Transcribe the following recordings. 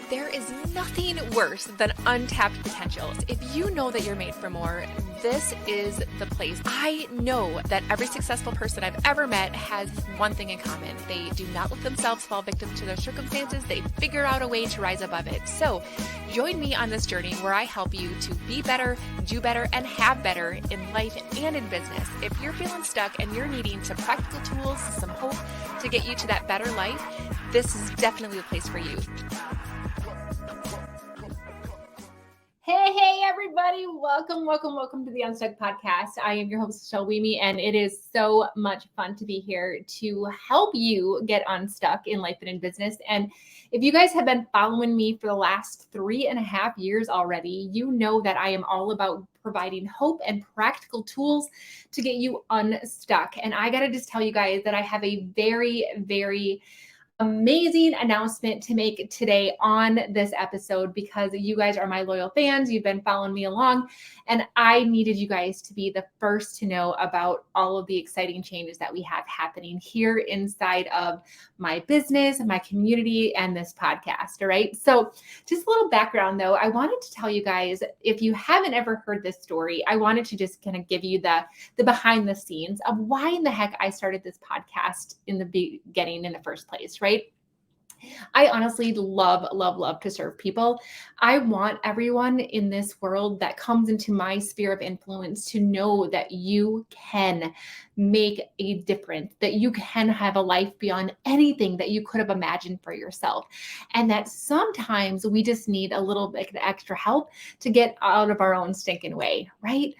There is nothing worse than untapped potentials. If you know that you're made for more, this is the place. I know that every successful person I've ever met has one thing in common. They do not let themselves fall victim to their circumstances. They figure out a way to rise above it. So join me on this journey where I help you to be better, do better, and have better in life and in business. If you're feeling stuck and you're needing some practical tools, some hope to get you to that better life, this is definitely the place for you. Hey, everybody. Welcome to the UNstuck Podcast. I am your host, LaChelle, and it is so much fun to be here to help you get unstuck in life and in business. And if you guys have been following me for the last 3.5 years already, you know that I am all about providing hope and practical tools to get you unstuck. And I got to just tell you guys that I have a very, very amazing announcement to make today on this episode because you guys are my loyal fans. You've been following me along, and I needed you guys to be the first to know about all of the exciting changes that we have happening here inside of my business, my community, and this podcast. All right. So just a little background though, I wanted to tell you guys, if you haven't ever heard this story, I wanted to just kind of give you the behind the scenes of why in the heck I started this podcast in the beginning in the first place, right? I honestly love to serve people. I want everyone in this world that comes into my sphere of influence to know that you can make a difference, that you can have a life beyond anything that you could have imagined for yourself. And that sometimes we just need a little bit of extra help to get out of our own stinking way, right?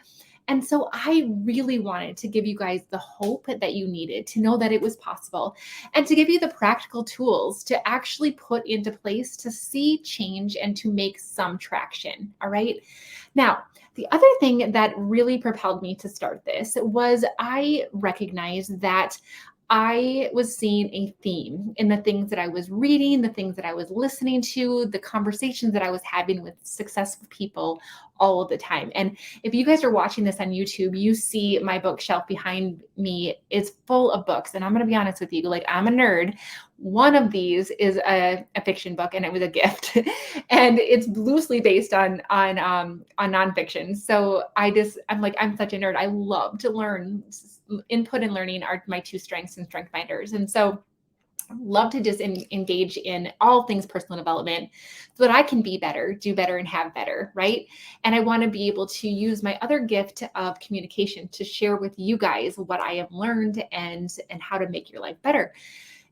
And so I really wanted to give you guys the hope that you needed to know that it was possible and to give you the practical tools to actually put into place to see change and to make some traction. All right. Now, the other thing that really propelled me to start this was I recognized that I was seeing a theme in the things that I was reading, the things that I was listening to, the conversations that I was having with successful people all of the time. And if you guys are watching this on YouTube, you see my bookshelf behind me is full of books. And I'm going to be honest with you, like I'm a nerd. One of these is a fiction book, and it was a gift, and it's loosely based on nonfiction. So I'm such a nerd. I love to learn. Input and learning are my two strengths and strength finders. And so love to just engage in all things personal development so that I can be better, do better, and have better, right? And I want to be able to use my other gift of communication to share with you guys what I have learned and how to make your life better.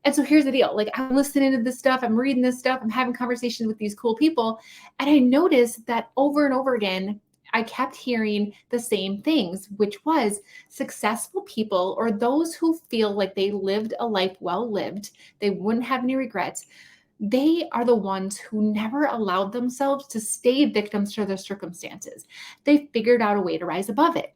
And so here's the deal. Like I'm listening to this stuff, I'm reading this stuff, I'm having conversations with these cool people. And I noticed that over and over again, I kept hearing the same things, which was successful people or those who feel like they lived a life well lived, they wouldn't have any regrets. They are the ones who never allowed themselves to stay victims to their circumstances. They figured out a way to rise above it.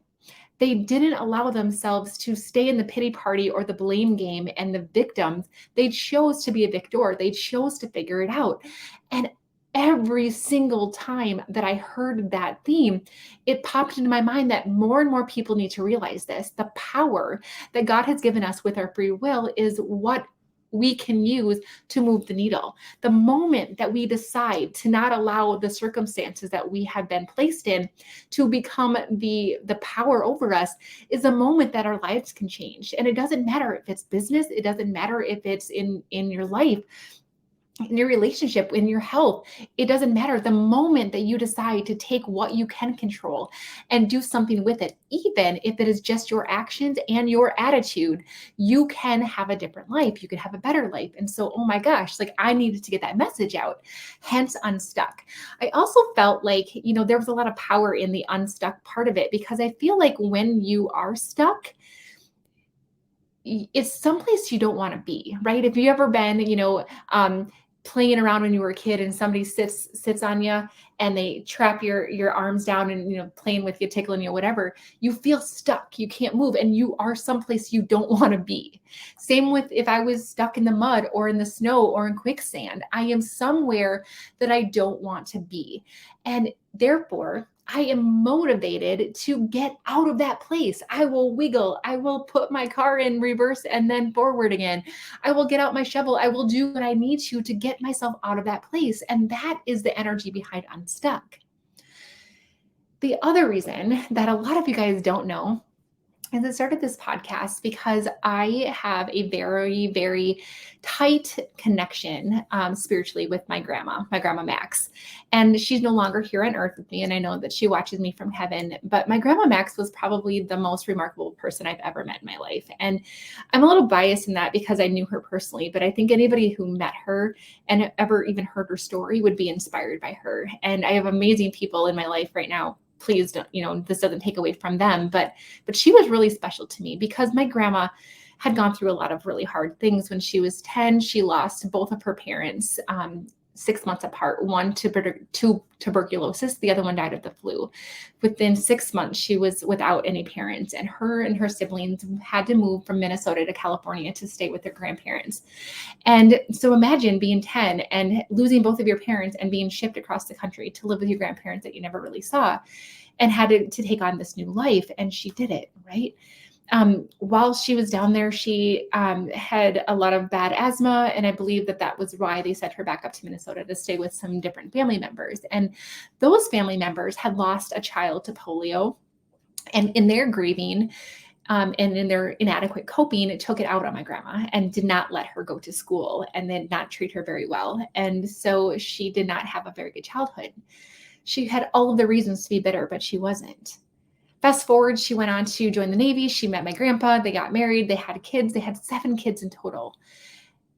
They didn't allow themselves to stay in the pity party or the blame game and the victims. They chose to be a victor. They chose to figure it out. And every single time that I heard that theme, it popped into my mind that more and more people need to realize this. The power that God has given us with our free will is what we can use to move the needle. The moment that we decide to not allow the circumstances that we have been placed in to become the power over us is a moment that our lives can change. And it doesn't matter if it's business, it doesn't matter if it's in your life, in your relationship, in your health, it doesn't matter. The moment that you decide to take what you can control and do something with it, even if it is just your actions and your attitude, you can have a different life. You can have a better life. And so, oh my gosh, like I needed to get that message out, hence Unstuck. I also felt like, there was a lot of power in the unstuck part of it because I feel like when you are stuck, it's someplace you don't want to be, right? If you ever been, playing around when you were a kid and somebody sits on you and they trap your arms down and, playing with you, tickling you, whatever, you feel stuck. You can't move and you are someplace you don't want to be. Same with if I was stuck in the mud or in the snow or in quicksand, I am somewhere that I don't want to be. And therefore, I am motivated to get out of that place. I will wiggle. I will put my car in reverse and then forward again. I will get out my shovel. I will do what I need to get myself out of that place. And that is the energy behind Unstuck. The other reason that a lot of you guys don't know is I started this podcast because I have a very, very tight connection spiritually with my grandma Max. And she's no longer here on earth with me. And I know that she watches me from heaven, but my grandma Max was probably the most remarkable person I've ever met in my life. And I'm a little biased in that because I knew her personally, but I think anybody who met her and ever even heard her story would be inspired by her. And I have amazing people in my life right now. Please don't, this doesn't take away from them, but she was really special to me because my grandma had gone through a lot of really hard things. When she was 10, she lost both of her parents 6 months apart, one to tuberculosis, the other one died of the flu. Within 6 months, she was without any parents, and her siblings had to move from Minnesota to California to stay with their grandparents. And so imagine being 10 and losing both of your parents and being shipped across the country to live with your grandparents that you never really saw, and had to take on this new life. And she did it, right? While she was down there, she had a lot of bad asthma, and I believe that was why they sent her back up to Minnesota to stay with some different family members. And those family members had lost a child to polio, and in their grieving and in their inadequate coping, it took it out on my grandma and did not let her go to school and did not treat her very well. And so she did not have a very good childhood. She had all of the reasons to be bitter, but she wasn't. Fast forward, she went on to join the Navy. She met my grandpa. They got married. They had kids. They had 7 kids in total.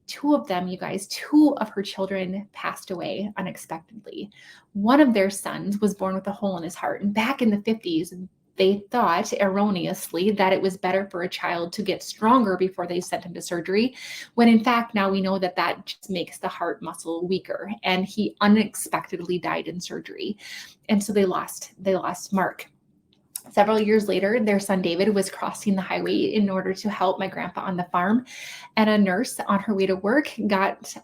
2 of them, you guys, 2 of her children passed away unexpectedly. One of their sons was born with a hole in his heart. And back in the 50s, they thought erroneously that it was better for a child to get stronger before they sent him to surgery, when in fact, now we know that just makes the heart muscle weaker. And he unexpectedly died in surgery. And so they lost Mark. Several years later, their son David was crossing the highway in order to help my grandpa on the farm, and a nurse on her way to work got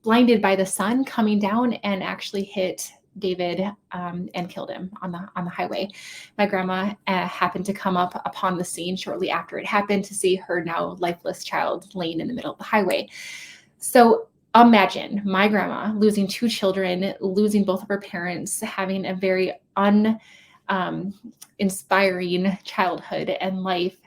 blinded by the sun coming down and actually hit David and killed him on the highway. My grandma happened to come up upon the scene shortly after it happened to see her now lifeless child laying in the middle of the highway. So imagine my grandma losing 2 children, losing both of her parents, having a very inspiring childhood and life,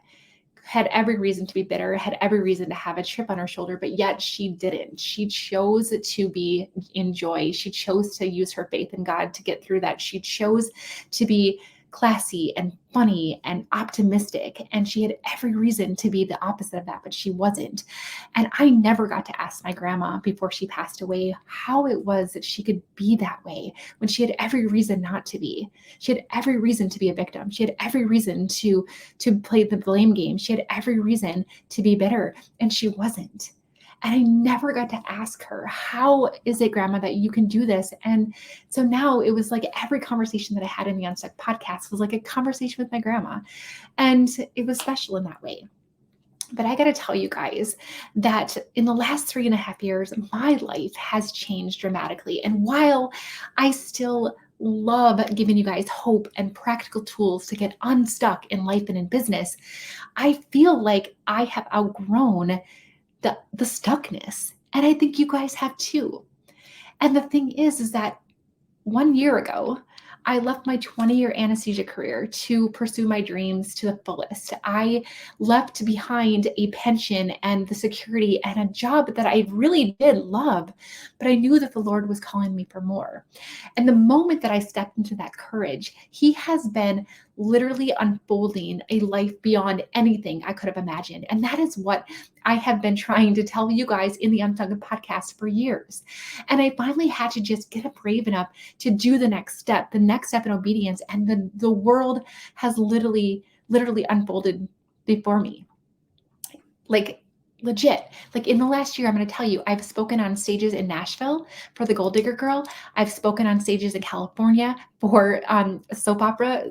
had every reason to be bitter, had every reason to have a chip on her shoulder, but yet she didn't. She chose to be in joy. She chose to use her faith in God to get through that. She chose to be classy and funny and optimistic, and she had every reason to be the opposite of that, but she wasn't. And I never got to ask my grandma before she passed away how it was that she could be that way when she had every reason not to be. She had every reason to be a victim. She had every reason to play the blame game. She had every reason to be bitter, and she wasn't. And I never got to ask her, how is it, Grandma, that you can do this? And so now it was like every conversation that I had in the UNstuck podcast was like a conversation with my grandma. And it was special in that way. But I got to tell you guys that in the last 3.5 years, my life has changed dramatically. And while I still love giving you guys hope and practical tools to get unstuck in life and in business, I feel like I have outgrown the stuckness. And I think you guys have too. And the thing is that 1 year ago, I left my 20-year anesthesia career to pursue my dreams to the fullest. I left behind a pension and the security and a job that I really did love, but I knew that the Lord was calling me for more. And the moment that I stepped into that courage, He has been literally unfolding a life beyond anything I could have imagined. And that is what I have been trying to tell you guys in the UNstuck Podcast for years. And I finally had to just get up brave enough to do the next step in obedience. And the world has literally unfolded before me. Like legit, like in the last year, I'm going to tell you, I've spoken on stages in Nashville for the Gold Digger Girl. I've spoken on stages in California for a soap opera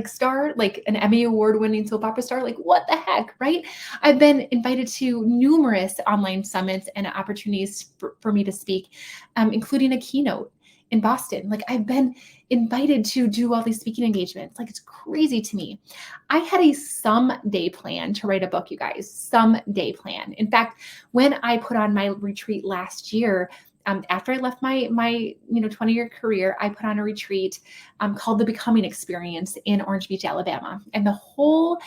star, like an Emmy award-winning soap opera star. Like what the heck, right? I've been invited to numerous online summits and opportunities for me to speak, including a keynote in Boston. Like I've been invited to do all these speaking engagements. Like it's crazy to me. I had a someday plan to write a book, you guys, someday plan. In fact, when I put on my retreat last year, after I left my 20-year career, I put on a retreat called the Becoming Experience in Orange Beach, Alabama. And the whole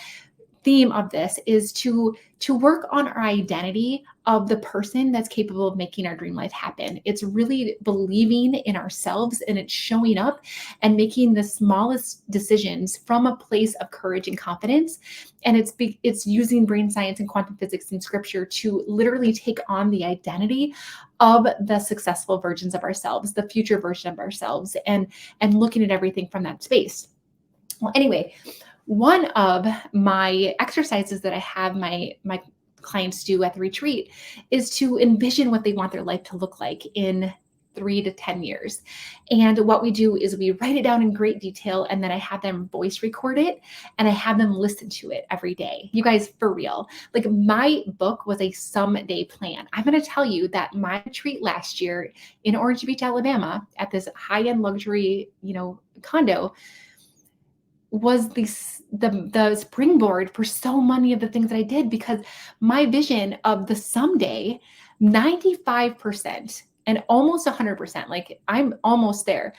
theme of this is to work on our identity of the person that's capable of making our dream life happen. It's really believing in ourselves, and it's showing up and making the smallest decisions from a place of courage and confidence. And it's using brain science and quantum physics and scripture to literally take on the identity of the successful versions of ourselves, the future version of ourselves, and looking at everything from that space. Well, anyway, one of my exercises that I have my clients do at the retreat is to envision what they want their life to look like in 3 to 10 years. And what we do is we write it down in great detail, and then I have them voice record it, and I have them listen to it every day. You guys, for real, like my book was a someday plan. I'm going to tell you that my retreat last year in Orange Beach, Alabama, at this high-end luxury, condo, was the springboard for so many of the things that I did, because my vision of the someday, 95% and almost 100%, like I'm almost there,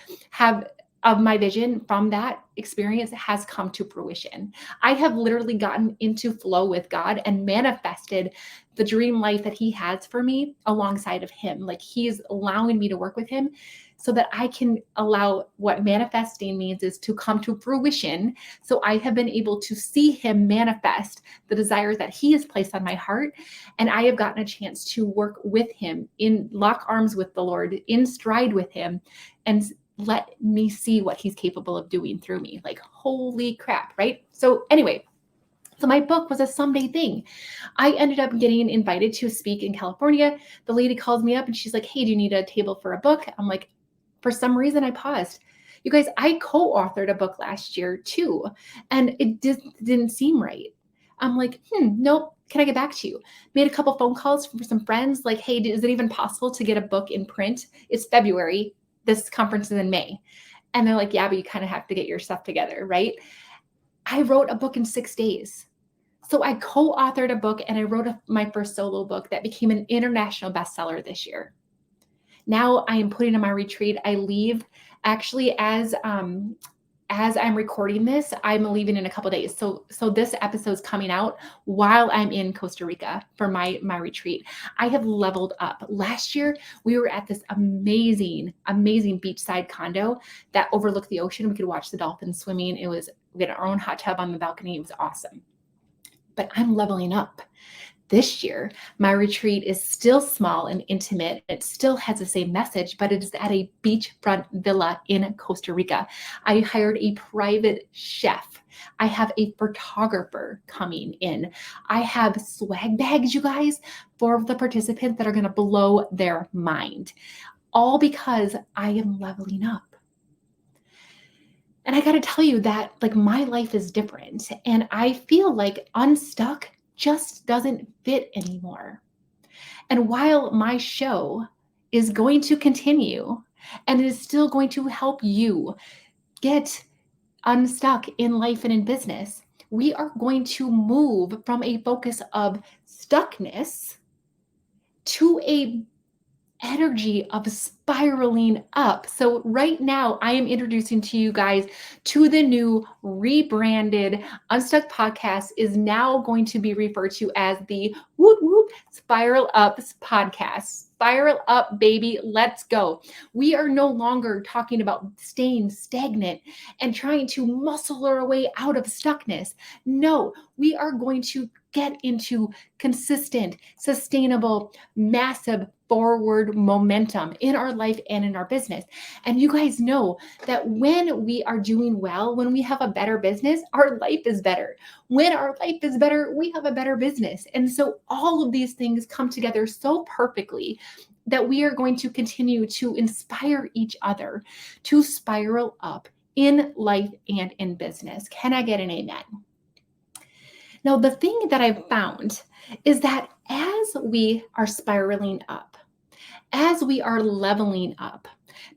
of my vision from that experience has come to fruition. I have literally gotten into flow with God and manifested the dream life that He has for me alongside of Him. Like He's allowing me to work with Him so that I can allow what manifesting means is to come to fruition. So I have been able to see Him manifest the desires that He has placed on my heart. And I have gotten a chance to work with Him, in lock arms with the Lord, in stride with Him, and let me see what He's capable of doing through me. Like, holy crap, right? So anyway, so my book was a someday thing. I ended up getting invited to speak in California. The lady calls me up and she's like, hey, do you need a table for a book? I'm like, for some reason I paused. You guys, I co-authored a book last year too, and it just didn't seem right. I'm like, nope. Can I get back to you? Made a couple phone calls from some friends like, hey, is it even possible to get a book in print? It's February. This conference is in May. And they're like, yeah, but you kind of have to get your stuff together, right? I wrote a book in 6 days. So I co-authored a book, and I wrote my first solo book that became an international bestseller this year. Now I am putting on my retreat. I leave actually as I'm recording this, I'm leaving in a couple of days. So this episode is coming out while I'm in Costa Rica for my retreat. I have leveled up. Last year, we were at this amazing beachside condo that overlooked the ocean. We could watch the dolphins swimming. We had our own hot tub on the balcony. It was awesome. But I'm leveling up. This year, my retreat is still small and intimate. It still has the same message, but it is at a beachfront villa in Costa Rica. I hired a private chef. I have a photographer coming in. I have swag bags, you guys, for the participants that are going to blow their mind. All because I am leveling up. And I got to tell you that, like, my life is different, and I feel like unstuck just doesn't fit anymore. And while my show is going to continue, and it is still going to help you get unstuck in life and in business, we are going to move from a focus of stuckness to a energy of spiraling up. So right now, I am introducing to you guys to the new rebranded UNstuck Podcast, is now going to be referred to as the Whoop Whoop Spiral Up Podcast. Spiral up, baby. Let's go. We are no longer talking about staying stagnant and trying to muscle our way out of stuckness. No, we are going to get into consistent, sustainable, massive forward momentum in our life and in our business. And you guys know that when we are doing well, when we have a better business, our life is better. When our life is better, we have a better business. And so all of these things come together so perfectly that we are going to continue to inspire each other to spiral up in life and in business. Can I get an amen? Now, the thing that I've found is that as we are spiraling up, As we are leveling up,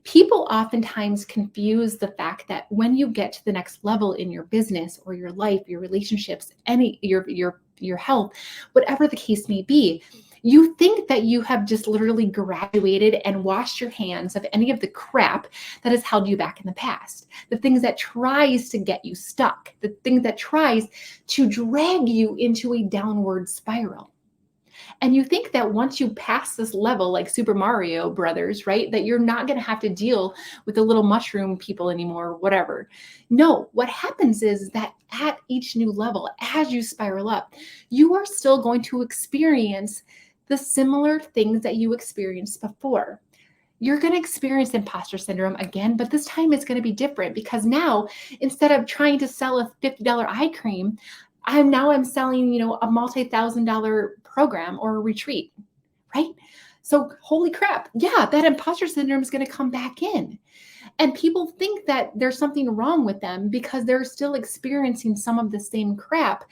people oftentimes confuse the fact that when you get to the next level in your business or your life, your relationships, your health, whatever the case may be, you think that you have just literally graduated and washed your hands of any of the crap that has held you back in the past, the things that tries to get you stuck, the thing that tries to drag you into a downward spiral. And you think that once you pass this level, like Super Mario Brothers, right, that you're not going to have to deal with the little mushroom people anymore, whatever. No, what happens is that at each new level, as you spiral up, you are still going to experience the similar things that you experienced before. You're going to experience imposter syndrome again, but this time it's going to be different because instead of trying to sell a $50 eye cream, I'm selling, a multi-$1,000 program or a retreat, right? So holy crap. Yeah, that imposter syndrome is going to come back in. And people think that there's something wrong with them because they're still experiencing some of the same crap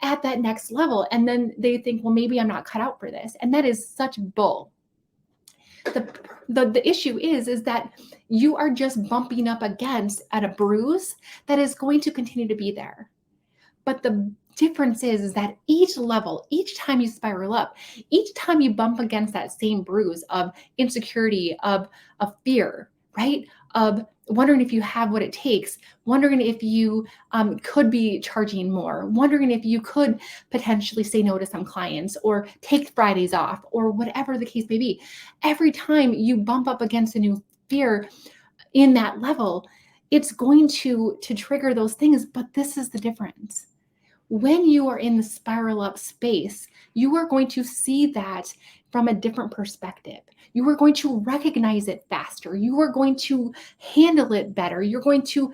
at that next level. And then they think, well, maybe I'm not cut out for this. And that is such bull. The issue is that you are just bumping up against at a bruise that is going to continue to be there. But the difference is that each level, each time you spiral up, each time you bump against that same bruise of insecurity, of fear, right? Of wondering if you have what it takes, wondering if you could be charging more, wondering if you could potentially say no to some clients or take Fridays off or whatever the case may be. Every time you bump up against a new fear in that level, it's going to trigger those things. But this is the difference. When you are in the spiral up space, you are going to see that from a different perspective. You are going to recognize it faster. You are going to handle it better. You're going to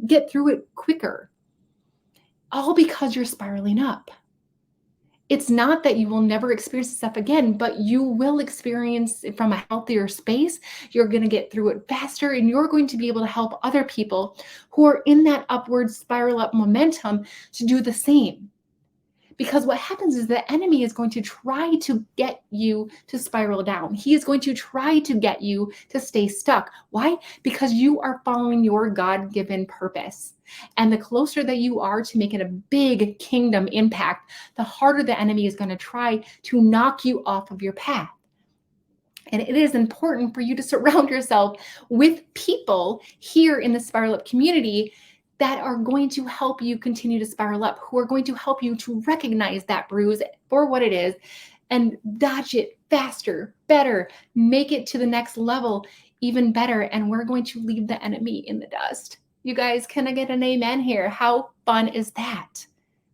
get through it quicker, all because you're spiraling up. It's not that you will never experience stuff again, but you will experience it from a healthier space. You're going to get through it faster, and you're going to be able to help other people who are in that upward spiral up momentum to do the same. Because what happens is the enemy is going to try to get you to spiral down. He is going to try to get you to stay stuck. Why? Because you are following your God-given purpose. And the closer that you are to making a big kingdom impact, the harder the enemy is going to try to knock you off of your path. And it is important for you to surround yourself with people here in the Spiral Up community that are going to help you continue to spiral up, who are going to help you to recognize that bruise for what it is and dodge it faster, better, make it to the next level even better. And we're going to leave the enemy in the dust. You guys, can I get an amen here? How fun is that?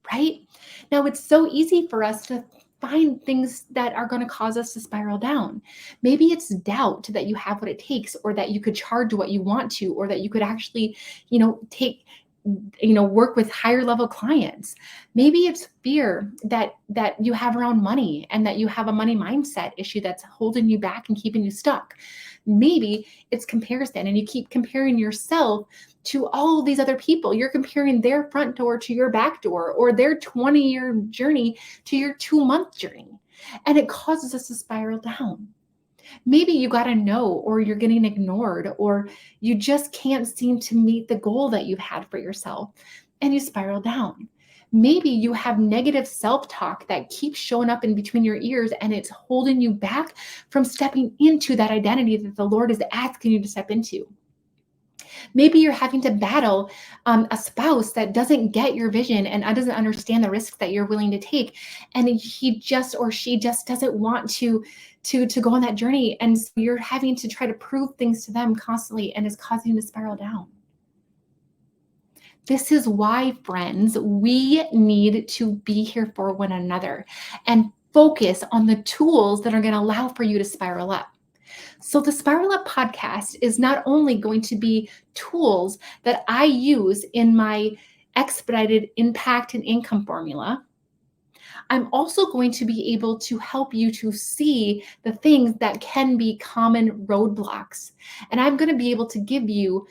Right? Now, it's so easy for us to find things that are going to cause us to spiral down. Maybe it's doubt that you have what it takes, or that you could charge what you want to, or that you could actually, work with higher level clients. Maybe it's fear that you have around money and that you have a money mindset issue that's holding you back and keeping you stuck. Maybe it's comparison, and you keep comparing yourself to all of these other people. You're comparing their front door to your back door, or their 20-year journey to your 2-month journey. And it causes us to spiral down. Maybe you got to know, or you're getting ignored, or you just can't seem to meet the goal that you've had for yourself, and you spiral down. Maybe you have negative self-talk that keeps showing up in between your ears, and it's holding you back from stepping into that identity that the Lord is asking you to step into. Maybe you're having to battle a spouse that doesn't get your vision and doesn't understand the risks that you're willing to take. And he just, or she just doesn't want to go on that journey. And so you're having to try to prove things to them constantly, and it's causing you to spiral down. This is why, friends, we need to be here for one another and focus on the tools that are going to allow for you to spiral up. So the Spiral Up podcast is not only going to be tools that I use in my expedited impact and income formula, I'm also going to be able to help you to see the things that can be common roadblocks. And I'm going to be able to give you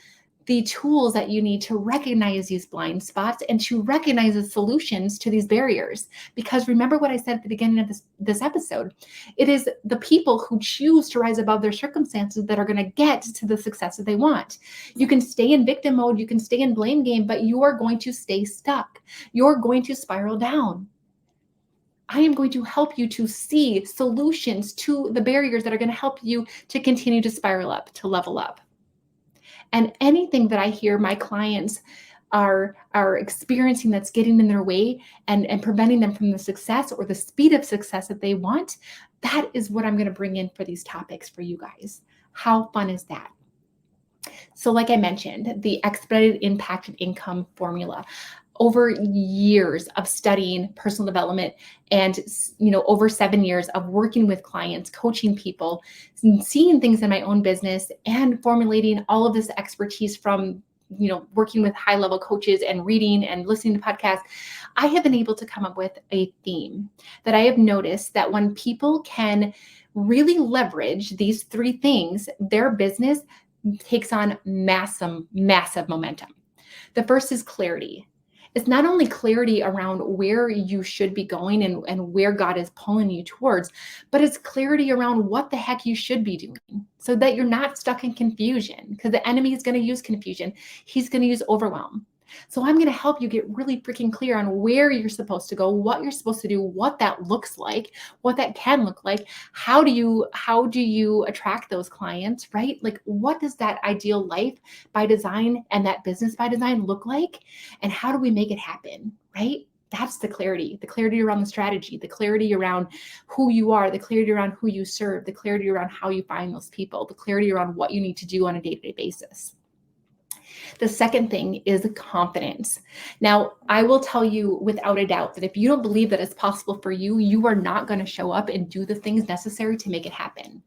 the tools that you need to recognize these blind spots and to recognize the solutions to these barriers. Because remember what I said at the beginning of this episode, it is the people who choose to rise above their circumstances that are going to get to the success that they want. You can stay in victim mode, you can stay in blame game, but you are going to stay stuck. You're going to spiral down. I am going to help you to see solutions to the barriers that are going to help you to continue to spiral up, to level up. And anything that I hear my clients are experiencing that's getting in their way and preventing them from the success or the speed of success that they want, that is what I'm going to bring in for these topics for you guys. How fun is that? So like I mentioned, the expedited impacted income formula. Over years of studying personal development and, over 7 years of working with clients, coaching people, seeing things in my own business and formulating all of this expertise from, working with high level coaches and reading and listening to podcasts, I have been able to come up with a theme that I have noticed that when people can really leverage these 3 things, their business takes on massive momentum. The first is clarity. It's not only clarity around where you should be going and where God is pulling you towards, but it's clarity around what the heck you should be doing so that you're not stuck in confusion, because the enemy is going to use confusion. He's going to use overwhelm. So I'm going to help you get really freaking clear on where you're supposed to go, what you're supposed to do, what that looks like, what that can look like. How do you attract those clients, right? Like, what does that ideal life by design and that business by design look like? And how do we make it happen, right? That's the clarity around the strategy, the clarity around who you are, the clarity around who you serve, the clarity around how you find those people, the clarity around what you need to do on a day-to-day basis. The second thing is confidence. Now, I will tell you without a doubt that if you don't believe that it's possible for you, you are not going to show up and do the things necessary to make it happen.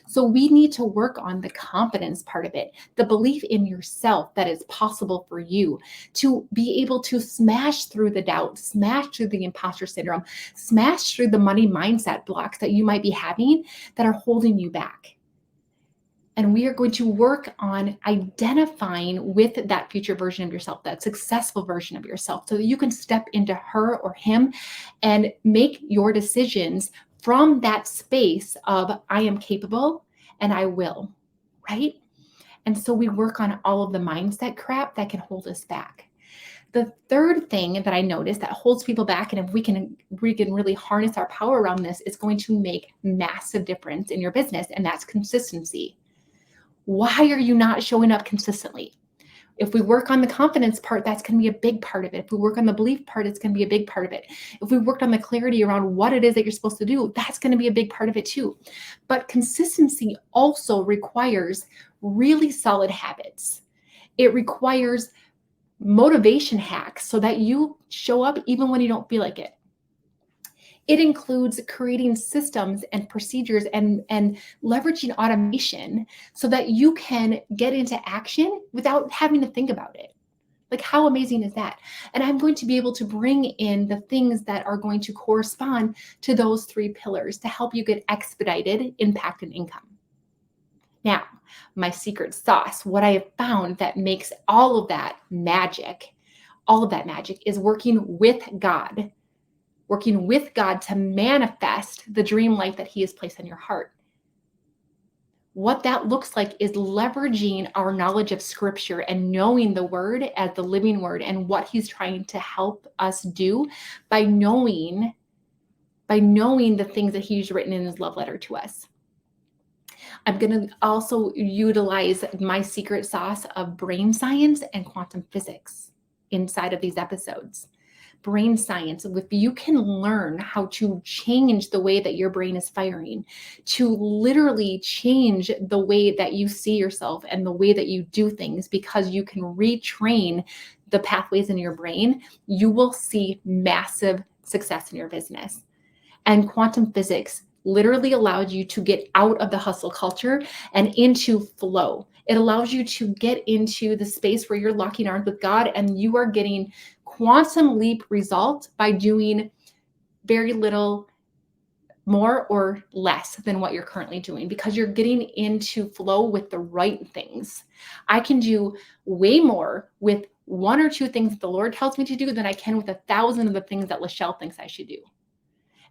So we need to work on the confidence part of it, the belief in yourself that it's possible for you to be able to smash through the doubt, smash through the imposter syndrome, smash through the money mindset blocks that you might be having that are holding you back. And we are going to work on identifying with that future version of yourself, that successful version of yourself, so that you can step into her or him and make your decisions from that space of I am capable and I will, right? And so we work on all of the mindset crap that can hold us back. The third thing that I noticed that holds people back, and if we can really harness our power around this, is going to make massive difference in your business, and that's consistency. Why are you not showing up consistently? If we work on the confidence part, that's going to be a big part of it. If we work on the belief part, it's going to be a big part of it. If we worked on the clarity around what it is that you're supposed to do, that's going to be a big part of it too. But consistency also requires really solid habits. It requires motivation hacks so that you show up even when you don't feel like it. It includes creating systems and procedures and leveraging automation so that you can get into action without having to think about it. Like, how amazing is that? And I'm going to be able to bring in the things that are going to correspond to those 3 pillars to help you get expedited impact and income. Now, my secret sauce, what I have found that makes all of that magic is working with God. Working with God to manifest the dream life that He has placed in your heart. What that looks like is leveraging our knowledge of Scripture and knowing the Word as the living Word and what He's trying to help us do by knowing the things that He's written in His love letter to us. I'm going to also utilize my secret sauce of brain science and quantum physics inside of these episodes. Brain science, if you can learn how to change the way that your brain is firing, to literally change the way that you see yourself and the way that you do things, because you can retrain the pathways in your brain, you will see massive success in your business. And quantum physics literally allows you to get out of the hustle culture and into flow. It allows you to get into the space where you're locking arms with God and you are getting quantum leap results by doing very little more or less than what you're currently doing because you're getting into flow with the right things. I can do way more with one or two things the Lord tells me to do than I can with 1,000 of the things that LaChelle thinks I should do.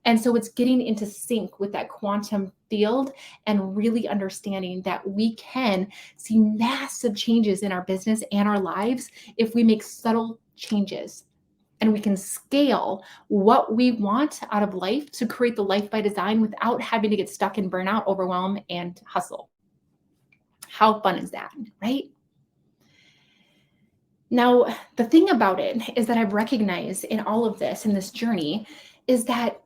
And so it's getting into sync with that quantum field and really understanding that we can see massive changes in our business and our lives if we make subtle changes. And we can scale what we want out of life to create the life by design without having to get stuck in burnout, overwhelm, and hustle. How fun is that, right? Now, the thing about it is that I've recognized in all of this, in this journey, is that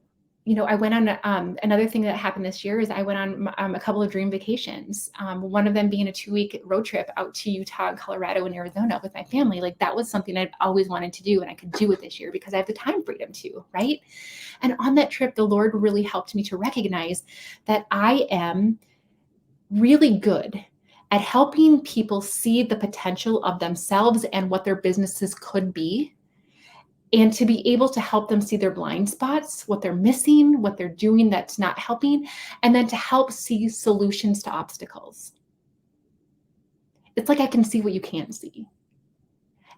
I went on another thing that happened this year is I went on a couple of dream vacations. One of them being a 2-week road trip out to Utah, Colorado, and Arizona with my family. Like that was something I've always wanted to do, and I could do it this year because I have the time freedom to, right? And on that trip, the Lord really helped me to recognize that I am really good at helping people see the potential of themselves and what their businesses could be, and to be able to help them see their blind spots, what they're missing, what they're doing that's not helping, and then to help see solutions to obstacles. It's like I can see what you can't see.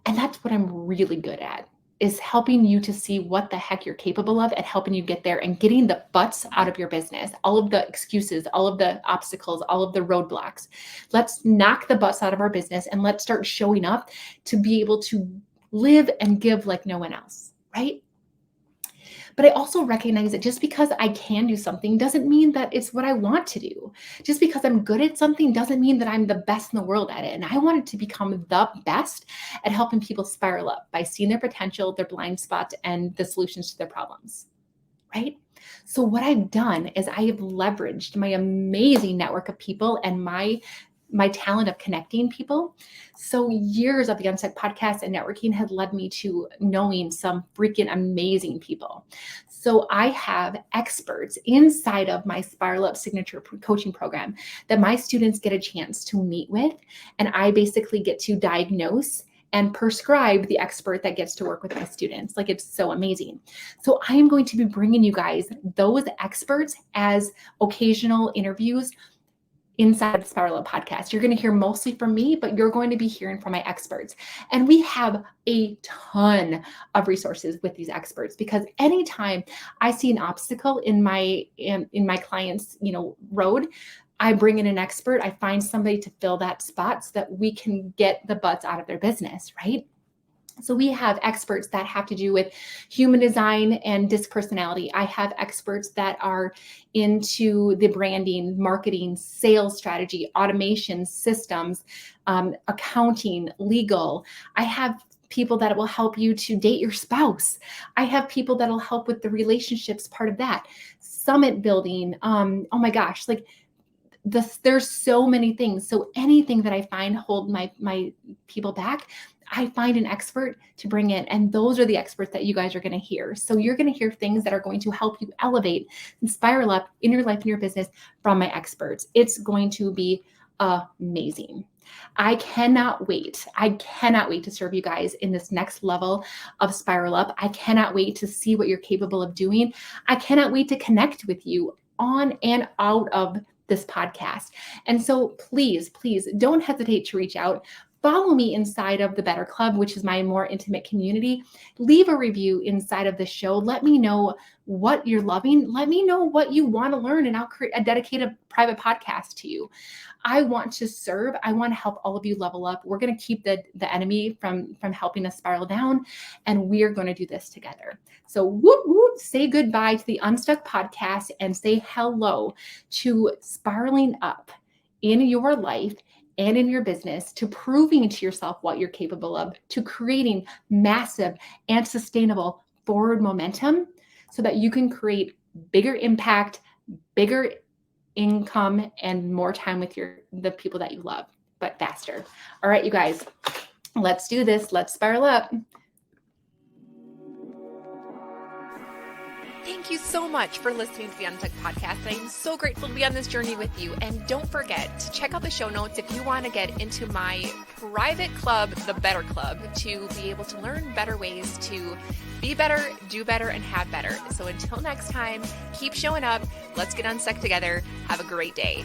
And that's what I'm really good at, is helping you to see what the heck you're capable of and helping you get there and getting the butts out of your business, all of the excuses, all of the obstacles, all of the roadblocks. Let's knock the butts out of our business and let's start showing up to be able to live and give like no one else, right? But I also recognize that just because I can do something doesn't mean that it's what I want to do. Just because I'm good at something doesn't mean that I'm the best in the world at it. And I wanted to become the best at helping people spiral up by seeing their potential, their blind spots, and the solutions to their problems, right? So what I've done is I have leveraged my amazing network of people and my talent of connecting people. So years of the UNstuck podcast and networking had led me to knowing some freaking amazing people. So I have experts inside of my Spiral Up signature coaching program that my students get a chance to meet with. And I basically get to diagnose and prescribe the expert that gets to work with my students. Like, it's so amazing. So I am going to be bringing you guys those experts as occasional interviews inside of the Spiral Up podcast. You're going to hear mostly from me, but you're going to be hearing from my experts. And we have a ton of resources with these experts, because anytime I see an obstacle in my client's, road, I bring in an expert. I find somebody to fill that spot so that we can get the butts out of their business, right? So we have experts that have to do with human design and disc personality. I have experts that are into the branding, marketing, sales strategy, automation, systems, accounting, legal. I have people that will help you to date your spouse. I have people that will help with the relationships part of that. Summit building. Oh my gosh, there's so many things. So anything that I find hold my people back, I find an expert to bring in. And those are the experts that you guys are going to hear. So you're going to hear things that are going to help you elevate and spiral up in your life and your business from my experts. It's going to be amazing. I cannot wait. I cannot wait to serve you guys in this next level of Spiral Up. I cannot wait to see what you're capable of doing. I cannot wait to connect with you on and out of this podcast. And so please don't hesitate to reach out. Follow me inside of the Better Club, which is my more intimate community. Leave a review inside of the show. Let me know what you're loving. Let me know what you want to learn, and I'll create a dedicated private podcast to you. I want to serve. I want to help all of you level up. We're going to keep the enemy from helping us spiral down, and we are going to do this together. So whoop, whoop, say goodbye to the UNstuck Podcast and say hello to spiraling up in your life and in your business, to proving to yourself what you're capable of, to creating massive and sustainable forward momentum so that you can create bigger impact, bigger income, and more time with the people that you love, but faster. All right, you guys, let's do this. Let's spiral up. Thank you so much for listening to the UNstuck Podcast. I am so grateful to be on this journey with you. And don't forget to check out the show notes if you want to get into my private club, the Better Club, to be able to learn better ways to be better, do better, and have better. So until next time, keep showing up. Let's get unstuck together. Have a great day.